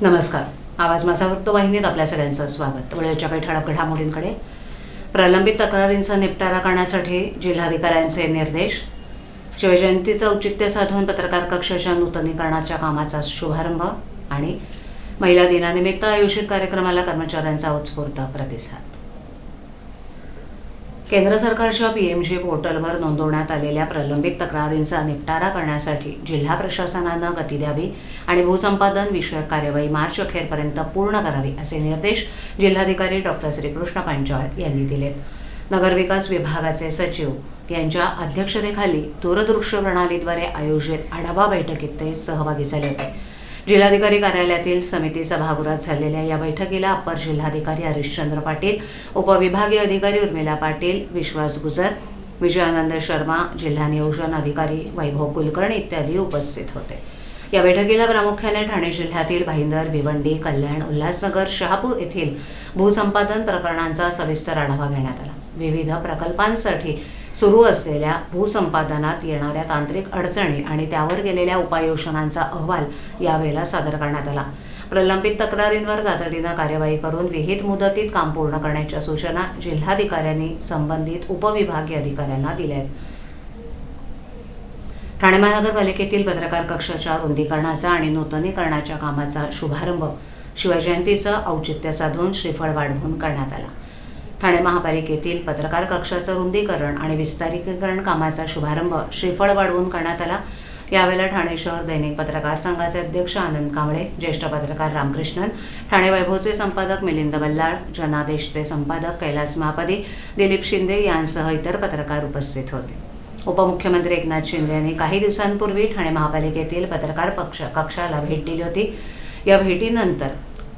नमस्कार. आवाज माझा वृत्तवाहिनीत आपल्या सगळ्यांचं स्वागत. वेळेच्या काही ठळक घडामोडींकडे. प्रलंबित तक्रारींचा निपटारा करण्यासाठी जिल्हाधिकाऱ्यांचे निर्देश. शिवजयंतीचं औचित्य साधून पत्रकार कक्षाच्या नूतनीकरणाच्या कामाचा शुभारंभ आणि महिला दिनानिमित्त आयोजित कार्यक्रमाला कर्मचाऱ्यांचा उत्स्फूर्त प्रतिसाद. केंद्र सरकारच्या पीएमजी पोर्टलवर नोंदवण्यात आलेल्या प्रलंबित तक्रारींचा निपटारा करण्यासाठी जिल्हा प्रशासनानं गती द्यावी आणि भूसंपादन विषयक कार्यवाही मार्च अखेरपर्यंत पूर्ण करावी असे निर्देश जिल्हाधिकारी डॉक्टर श्रीकृष्ण पांचाळ यांनी दिलेत. नगरविकास विभागाचे सचिव यांच्या अध्यक्षतेखाली दूरदृश्य प्रणालीद्वारे आयोजित आढावा बैठकीत ते सहभागी झाले होते. जिल्हाधिकारी कार्यालयातील समिती सभागृहात झालेल्या या बैठकीला अप्पर जिल्हाधिकारी हरिश्चंद्र पाटील, उपविभागीय अधिकारी उर्मिला पाटील, विश्वास गुजर, विजयानंद शर्मा, जिल्हा नियोजन अधिकारी वैभव कुलकर्णी इत्यादी उपस्थित होते. या बैठकीला प्रामुख्याने ठाणे जिल्ह्यातील भाईंदर, भिवंडी, कल्याण, उल्हासनगर, शहापूर येथील भूसंपादन प्रकरणांचा सविस्तर आढावा घेण्यात आला. विविध प्रकल्पांसाठी सुरू असलेल्या भूसंपादनात येणाऱ्या तांत्रिक अडचणी आणि त्यावर केलेल्या उपाययोजनांचा अहवाल यावेळेला सादर करण्यात आला. प्रलंबित तक्रारींवर तातडीनं कार्यवाही करून विहित मुदतीत काम पूर्ण करण्याच्या सूचना जिल्हाधिकाऱ्यांनी संबंधित उपविभागीय अधिकाऱ्यांना दिल्या आहेत. ठाणे महानगरपालिकेतील पत्रकार कक्षाच्या रुंदीकरणाचा आणि नूतनीकरणाच्या कामाचा शुभारंभ शिवजयंतीचं औचित्य साधून श्रीफळ वाढवून करण्यात आला. ठाणे महापालिकेतील पत्रकार कक्षाचं रुंदीकरण आणि विस्तारीकरण कामाचा शुभारंभ श्रीफळ वाढवून करण्यात आला. यावेळेला ठाणे शहर दैनिक पत्रकार संघाचे अध्यक्ष आनंद कांबळे, ज्येष्ठ पत्रकार रामकृष्णन, ठाणे वैभवचे संपादक मिलिंद बल्लाळ, जनादेशचे संपादक कैलास महापदी, दिलीप शिंदे यांसह इतर पत्रकार उपस्थित होते. उपमुख्यमंत्री एकनाथ शिंदे यांनी काही दिवसांपूर्वी ठाणे महापालिकेतील पत्रकार कक्षाला भेट दिली होती. या भेटीनंतर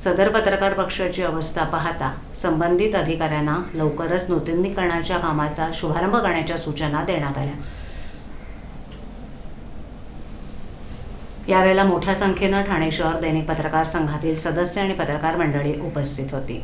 सदर पत्रकार पक्षाची अवस्था पाहता संबंधित अधिकाऱ्यांना लवकरच नूतनीकरणाच्या कामाचा शुभारंभ करण्याच्या सूचना देण्यात आल्या. यावेळेला मोठ्या संख्येनं ठाणे शहर दैनिक पत्रकार संघातील सदस्य आणि पत्रकार मंडळी उपस्थित होती.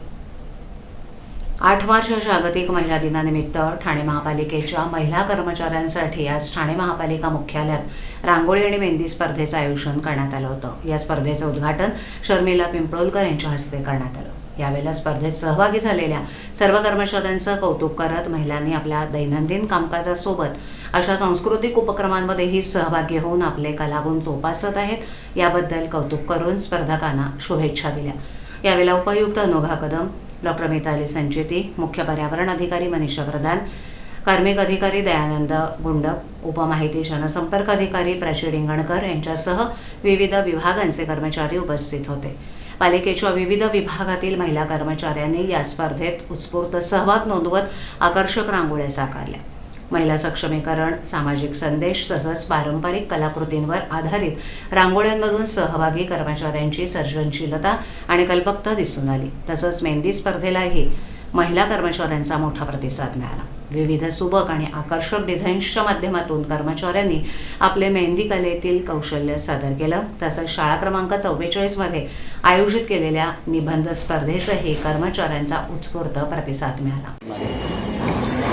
8 मार्च जागतिक महिला दिनानिमित्त ठाणे महापालिकेच्या महिला कर्मचाऱ्यांसाठी आज ठाणे महापालिका मुख्यालयात रांगोळी आणि मेहंदी स्पर्धेचं आयोजन करण्यात आलं होतं. या स्पर्धेचं उद्घाटन शर्मिला पिंपळोलकर यांच्या हस्ते करण्यात आलं. यावेळेला स्पर्धेत सहभागी झालेल्या सर्व कर्मचाऱ्यांचं कौतुक करत महिलांनी आपल्या दैनंदिन कामकाजासोबत अशा सांस्कृतिक उपक्रमांमध्येही सहभागी होऊन आपले कलागुण जोपासत आहेत, याबद्दल कौतुक करून स्पर्धकांना शुभेच्छा दिल्या. यावेळेला उपायुक्त अनोघा कदम, डॉक्टर मिताली संचेती, मुख्य पर्यावरण अधिकारी मनीषा प्रधान, कार्मिक अधिकारी दयानंद गुंडप, उपमाहिती जनसंपर्क अधिकारी प्राची डिंगणकर यांच्यासह विविध विभागांचे कर्मचारी उपस्थित होते. पालिकेच्या विविध विभागातील महिला कर्मचाऱ्यांनी या स्पर्धेत उत्स्फूर्त सहभाग नोंदवत आकर्षक रांगोळ्या साकारल्या. महिला सक्षमीकरण, सामाजिक संदेश तसंच पारंपरिक कलाकृतींवर आधारित रांगोळ्यांमधून सहभागी कर्मचाऱ्यांची सर्जनशीलता आणि कल्पकता दिसून आली. तसंच मेहंदी स्पर्धेलाही महिला कर्मचाऱ्यांचा मोठा प्रतिसाद मिळाला. विविध सुबक आणि आकर्षक डिझाईन्सच्या माध्यमातून कर्मचाऱ्यांनी आपले मेहंदी कलेतील कौशल्य सादर केलं. तसंच शाळा क्रमांक 44 मध्ये आयोजित केलेल्या निबंध स्पर्धेसही कर्मचाऱ्यांचा उत्स्फूर्त प्रतिसाद मिळाला.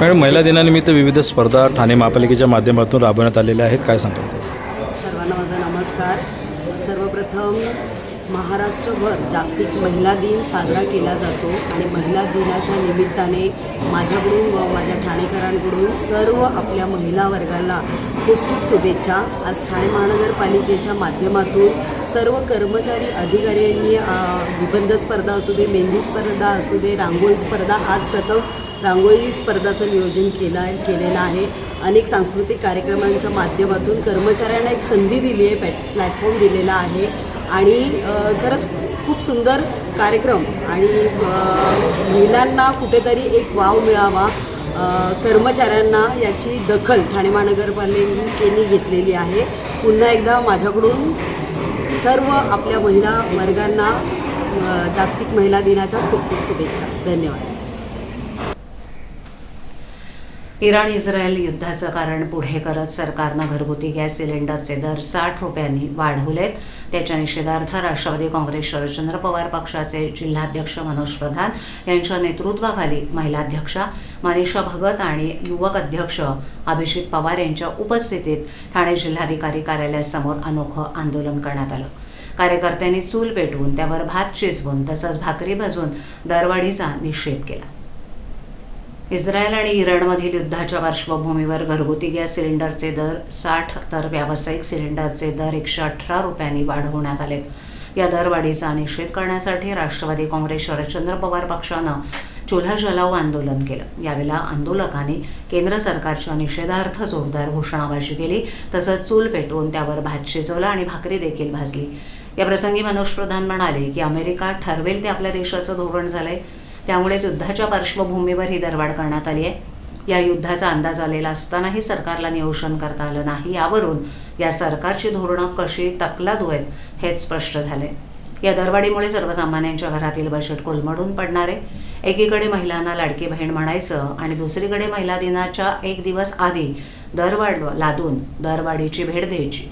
मॅडम, महिला दिनानिमित्त विविध स्पर्धा ठाणे महापालिकेच्या माध्यमातून राबवण्यात आलेल्या आहेत, काय सांगतात? सर्वांना माझा नमस्कार. सर्वप्रथम महाराष्ट्रभर जागतिक महिला दिन साजरा केला जातो आणि महिला दिनाच्या निमित्ताने माझ्याकडून व माझ्या ठाणेकरांकडून सर्व आपल्या महिला वर्गाला खूप खूप शुभेच्छा. आज ठाणे महानगरपालिकेच्या माध्यमातून सर्व कर्मचारी अधिकाऱ्यांनी निबंध स्पर्धा असू दे, मेहंदी स्पर्धा असू दे, रांगोळी स्पर्धा, आज प्रथम रांगोळी स्पर्धाचं नियोजन केलेलं आहे. अनेक सांस्कृतिक कार्यक्रमांच्या माध्यमातून कर्मचाऱ्यांना एक संधी दिली आहे, प्लॅटफॉर्म दिलेला आहे आणि खरंच खूप सुंदर कार्यक्रम आणि महिलांना कुठेतरी एक वाव मिळावा, कर्मचाऱ्यांना याची दखल ठाणे महानगरपालिकेने घेतलेली आहे. पुन्हा एकदा माझ्याकडून सर्व आपल्या महिला वर्गांना जागतिक महिला दिनाच्या खूप खूप शुभेच्छा. धन्यवाद. इराण-इस्रायल युद्धाचं कारण पुढे करत सरकारनं घरगुती गॅस सिलेंडरचे दर 60 रुपयांनी वाढवलेत. त्याच्या निषेधार्थ राष्ट्रवादी काँग्रेस शरदचंद्र पवार पक्षाचे जिल्हाध्यक्ष मनोज प्रधान यांच्या नेतृत्वाखाली महिलाध्यक्षा मनीषा भगत आणि युवक अध्यक्ष अभिजित पवार यांच्या उपस्थितीत ठाणे जिल्हाधिकारी कार्यालयासमोर अनोखं आंदोलन करण्यात आलं. कार्यकर्त्यांनी चूल पेटवून त्यावर भात शिजवून तसंच भाकरी भाजून दरवाढीचा निषेध केला. इस्रायल आणि इराणमधील युद्धाच्या पार्श्वभूमीवर घरगुती गॅस सिलेंडरचे दर 60 तर व्यावसायिक सिलेंडरचे दर 118 रुपयांनी वाढवण्यात आले. या दरवाढीचा निषेध करण्यासाठी राष्ट्रवादी काँग्रेस शरदचंद्र पवार पक्षानं चुल्हा जलाव आंदोलन केलं. यावेळेला आंदोलकांनी केंद्र सरकारच्या निषेधार्थ जोरदार घोषणाबाजी केली. तसंच चूल पेटवून त्यावर भात शिजवला आणि भाकरी देखील भाजली. या प्रसंगी मनोज प्रधान म्हणाले की अमेरिका ठरवेल ते आपल्या देशाचं धोरण झालंय, त्यामुळेच युद्धाच्या पार्श्वभूमीवर ही दरवाढ करण्यात आली आहे. या युद्धाचा अंदाज आलेला असतानाही सरकारला नियोजन करता आलं नाही. यावरून या सरकारची धोरणं कशी तकलादू आहेत हेच स्पष्ट झाले. या दरवाढीमुळे सर्वसामान्यांच्या घरातील बजेट कोलमडून पडणार आहे. एकीकडे महिलांना लाडकी बहीण म्हणायचं आणि दुसरीकडे महिला दिनाच्या 1 दिवस आधी दरवाढ लादून दरवाढीची भेट द्यायची.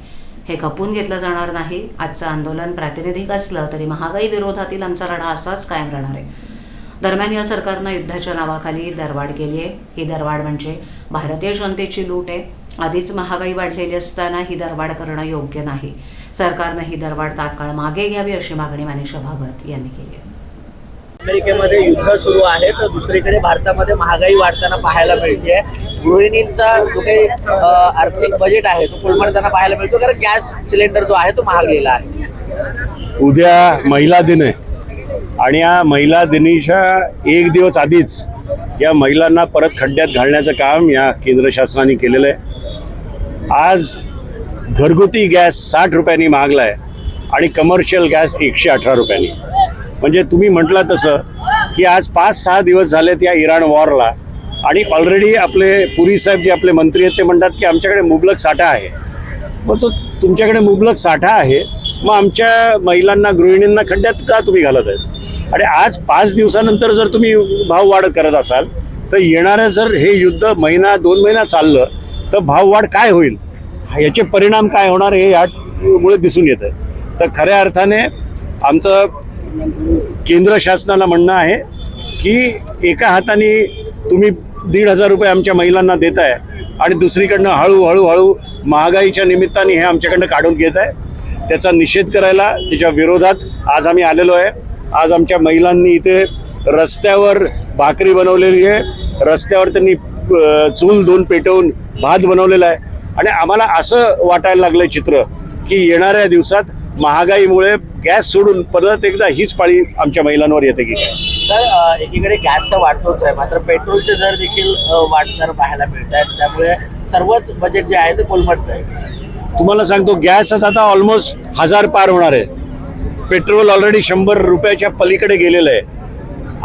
हे खपून घेतलं जाणार नाही. आजचं आंदोलन प्रातिनिधिक असलं तरी महागाई विरोधातील आमचा लढा असाच कायम राहणार आहे. दरम्यान या सरकारनं युद्धाच्या नावाखाली दरवाढ केली आहे. ही दरवाढ म्हणजे भारतीय जनतेची लूट आहे. आधीच महागाई वाढलेली असताना ही दरवाढ करणं योग्य नाही. सरकारनं ही दरवाढ तात्काळ मागे घ्यावी अशी मागणी मनीषा भागवत यांनी केली आहे. अमेरिकेमध्ये युद्ध सुरू आहे तर दुसरीकडे भारतामध्ये महागाई वाढताना पाहायला मिळते. गृहिणींचा जो काही आर्थिक बजेट आहे तो कोलमडताना पाहायला मिळतो, कारण गॅस सिलेंडर जो आहे तो महागलेला आहे. उद्या महिला दिन आहे आणि या महिला दिनीच्या 1 दिवस आधीच या महिलांना परत खड्ड्यात घालण्याचं काम या केंद्र शासनाने केलेलं आहे. आज घरगुती गॅस 60 रुपयांनी महागला आहे आणि कमर्शियल गॅस 118 रुपयांनी. म्हणजे तुम्ही म्हटलं तसं की आज 5-6 दिवस झालेत या इराण वॉरला आणि ऑलरेडी आपले पुरी साहेब जे आपले मंत्री आहेत ते म्हणतात की आमच्याकडे मुबलक साठा आहे. मग जो तुमच्याकडे मुबलक साठा आहे मग आमच्या महिलांना गृहिणींना खड्ड्यात का तुम्ही घालत आहेत? आणि आज 5 दिवसानंतर जर तुम्ही भाव वाढ करत असाल तर येणारं जर हे युद्ध 1-2 महिना चाललं तर भाववाढ काय होईल, याचे परिणाम काय होणार हे यामुळे दिसून येतं. तर खऱ्या अर्थाने आमचं केंद्र शासनाला म्हणणं आहे की एका हाताने तुम्ही 1,500 रुपये आमच्या महिलांना देत आहे आणि दुसरीकडनं हळूहळू महागाईच्या निमित्ताने हे आमच्याकडनं काढून घेत आहे. त्याचा निषेध करायला, त्याच्या विरोधात आज आम्ही आलेलो आहे. आज आमच्या महिलांनी इथे रस्त्यावर भाकरी बनवलेली आहे, रस्त्यावर त्यांनी चूल 2 पेटवून भात बनवलेला आहे आणि आम्हाला असं वाटायला लागलं चित्र की येणाऱ्या दिवसात महागाईमुळे गॅस सोडून परत एकदा हीच पाळी आमच्या महिलांवर येते की काय. सर, एकीकडे गॅसचा वाढतोच आहे, मात्र पेट्रोलचे दर देखील वाढताना पाहायला मिळत आहेत. त्यामुळे सर्वच बजेट जे आहे ते कोलमडत आहे. तुम्हाला सांगतो गॅसच आता ऑलमोस्ट 1000 पार होणार आहे. पेट्रोल ऑलरेडी 100 रुपयाच्या पलीकडे गेलेलं आहे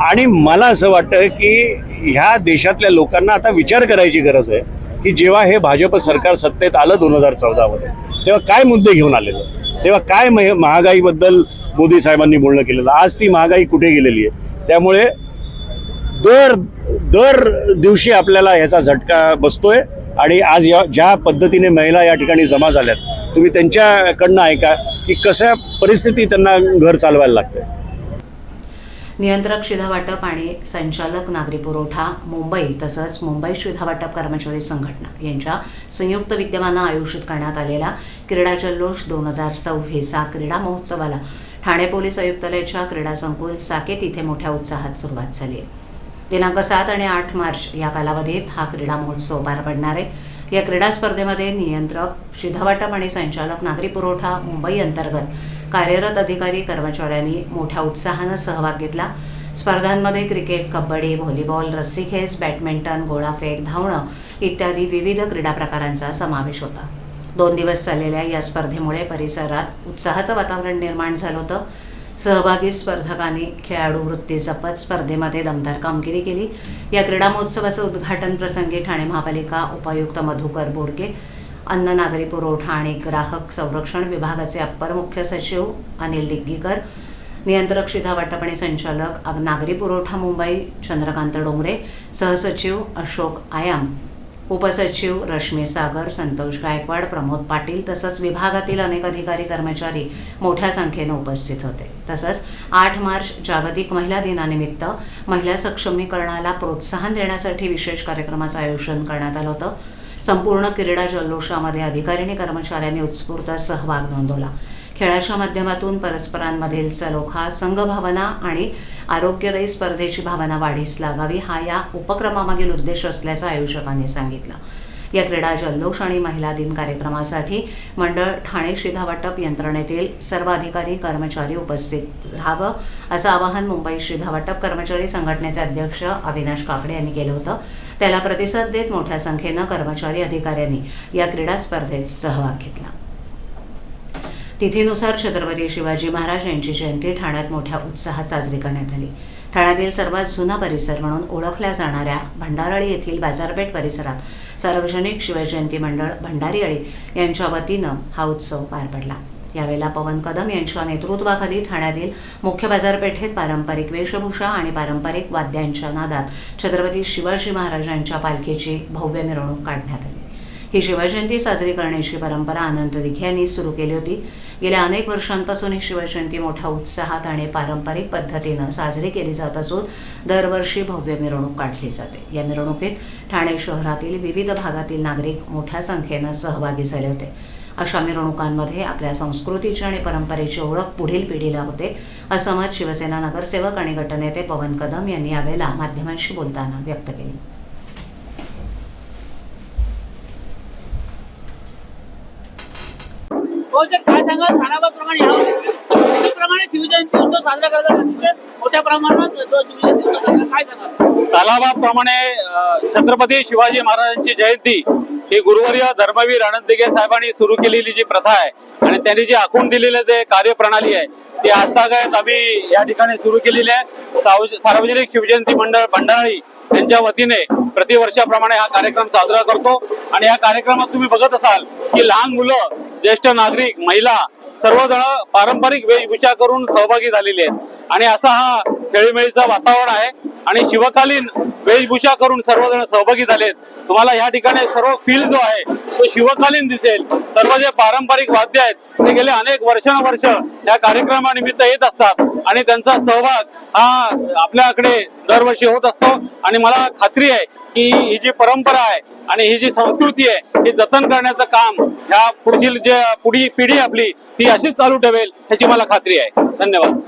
आणि मला असं वाटतं की ह्या देशातल्या लोकांना आता विचार करायची गरज आहे की जेव्हा हे भाजप सरकार सत्तेत आलं 2014 मध्ये तेव्हा काय मुद्दे घेऊन आलेलं, तेव्हा काय महागाईबद्दल मोदी साहेबांनी बोलणं केलेलं, आज ती महागाई कुठे गेलेली आहे. त्यामुळे दर दिवशी आपल्याला ह्याचा झटका बसतोय आणि आज ज्या पद्धतीने महिला या ठिकाणी जमा झाल्यात तुम्ही त्यांच्याकडनं ऐका की कशा परिस्थितीत त्यांना घर चालवायला लागतंय. नियंत्रक शिधावाटप आणि संचालक नागरी पुरवठा मुंबई तसंच मुंबई शिधावाटप कर्मचारी संघटना यांच्या संयुक्त विद्यमानं आयोजित करण्यात आलेला क्रीडा जल्लोष 2026 हा क्रीडा महोत्सवाला ठाणे पोलीस आयुक्तालयाच्या क्रीडा संकुल साकेत इथे मोठ्या उत्साहात सुरुवात झाली आहे. दिनांक 7 आणि 8 मार्च या कालावधीत हा क्रीडा महोत्सव पार पडणार आहे. या क्रीडा स्पर्धेमध्ये नियंत्रक शिधावाटप आणि संचालक नागरी पुरवठा मुंबई अंतर्गत कार्यरत अधिकारी कर्मचाऱ्यांनी मोठ्या उत्साहानं सहभाग घेतला. स्पर्धांमध्ये क्रिकेट, कबड्डी, व्हॉलीबॉल, रस्सीखेच, बॅडमिंटन, गोळाफेक, धावणं इत्यादी विविध क्रीडा प्रकारांचा समावेश होता. 2 दिवस चाललेल्या या स्पर्धेमुळे परिसरात उत्साहाचं वातावरण निर्माण झालं होतं. सहभागी स्पर्धकांनी खेळाडू वृत्ती जपत स्पर्धेमध्ये दमदार कामगिरी केली. या क्रीडा महोत्सवाचं उद्घाटन प्रसंगी ठाणे महापालिका उपायुक्त मधुकर बोडके, अन्न नागरी पुरवठा आणि ग्राहक संरक्षण विभागाचे अप्पर मुख्य सचिव अनिल डिग्गीकर, नियंत्रक शिधावाटप आणि संचालक नागरी पुरवठा मुंबई चंद्रकांत डोंगरे, सहसचिव अशोक आयाम, उपसचिव रश्मी सागर, संतोष गायकवाड, प्रमोद पाटील तसंच विभागातील अनेक अधिकारी कर्मचारी मोठ्या संख्येनं उपस्थित होते. तसंच 8 मार्च जागतिक महिला दिनानिमित्त महिला सक्षमीकरणाला प्रोत्साहन देण्यासाठी विशेष कार्यक्रमाचं आयोजन करण्यात आलं होतं. संपूर्ण क्रीडा जल्लोषामध्ये अधिकारी आणि कर्मचाऱ्यांनी उत्स्फूर्त सहभाग नोंदवला. खेळाच्या माध्यमातून परस्परांमधील सलोखा, संघभावना आणि आरोग्यदायी स्पर्धेची भावना वाढीस लागावी हा या उपक्रमामागील उद्देश असल्याचं आयोजकांनी सांगितलं. या क्रीडा जल्लोष आणि महिला दिन कार्यक्रमासाठी मंडळ ठाणे शिधावाटप यंत्रणेतील सर्व अधिकारी कर्मचारी उपस्थित राहावं असं आवाहन मुंबई शिधावाटप कर्मचारी संघटनेचे अध्यक्ष अविनाश काकडे यांनी केलं होतं. त्याला प्रतिसाद देत मोठ्या संख्येनं कर्मचारी अधिकाऱ्यांनी या क्रीडा स्पर्धेत सहभाग घेतला. तिथीनुसार छत्रपती शिवाजी महाराज यांची जयंती ठाण्यात मोठ्या उत्साहात साजरी करण्यात आली. ठाण्यातील सर्वात जुना परिसर म्हणून ओळखल्या जाणाऱ्या भंडारळी येथील बाजारपेठ परिसरात सार्वजनिक शिवजयंती मंडळ भंडारीअळी यांच्या वतीनं हा उत्सव पार पडला. यावेळेला पवन कदम यांच्या नेतृत्वाखाली ठाण्यातील मुख्य बाजारपेठेत पारंपरिक वेशभूषा आणि पारंपरिक वाद्यांच्या नादात छत्रपती शिवाजी महाराजांच्या पालखीची भव्य मिरवणूक काढण्यात आली. ही शिवजयंती साजरी करण्याची परंपरा अनंत दिघे यांनी सुरू केली होती. गेल्या अनेक वर्षांपासून ही शिवजयंती मोठ्या उत्साहात आणि पारंपरिक पद्धतीनं साजरी केली जात असून दरवर्षी भव्य मिरवणूक काढली जाते. या मिरवणुकीत ठाणे शहरातील विविध भागातील नागरिक मोठ्या संख्येनं सहभागी झाले होते. अशा मिरवणुकांमध्ये आपल्या संस्कृतीची आणि परंपरेची ओळख पुढील पिढीला होते असं मत शिवसेना नगरसेवक आणि गटनेते पवन कदम यांनी यावेळेला माध्यमांशी बोलताना व्यक्त केले. काय सांगा त्याप्रमाणे शिवजयंती उत्सव साजरा करतात मोठ्या प्रमाणात शिवजयंती उत्सव काय सांगा. तालाबाप्रमाणे छत्रपती शिवाजी महाराजांची जयंती ही गुरुवर्य धर्मवीर अनंत दिघे साहेबांनी सुरू केलेली जी प्रथा आहे आणि त्यांनी जी आखून दिलेली जे कार्यप्रणाली आहे ती आजतागायत आम्ही या ठिकाणी सुरू केलेली आहे. सार्वजनिक शिवजयंती मंडळ भंडारळी यांच्या वतीने प्रतिवर्षाप्रमाणे हा कार्यक्रम साजरा करतो आणि या कार्यक्रमात तुम्ही बघत असाल की लहान मुलं, ज्येष्ठ नागरिक, महिला सर्वजण पारंपरिक वेशभूषा करून सहभागी झालेले आहेत आणि असा हा खेळीमेळीचं वातावरण आहे आणि शिवकालीन वेशभूषा करून सर्वजण सहभागी झालेत. तुम्हाला या ठिकाणी सर्व फील्ड जो आहे तो शिवकालीन दिसेल. सर्व जे पारंपरिक वाद्य आहेत ते गेले अनेक वर्षानुवर्ष या कार्यक्रमानिमित्त येत असतात आणि त्यांचा सहभाग हा आपल्याकडे दरवर्षी होत असतो आणि मला खात्री आहे की ही जी परंपरा आहे आणि ही जी संस्कृती आहे ही जतन करण्याचं काम ह्या पुढील जे पिढी आपली ती अशीच चालू ठेवेल ह्याची मला खात्री आहे. धन्यवाद.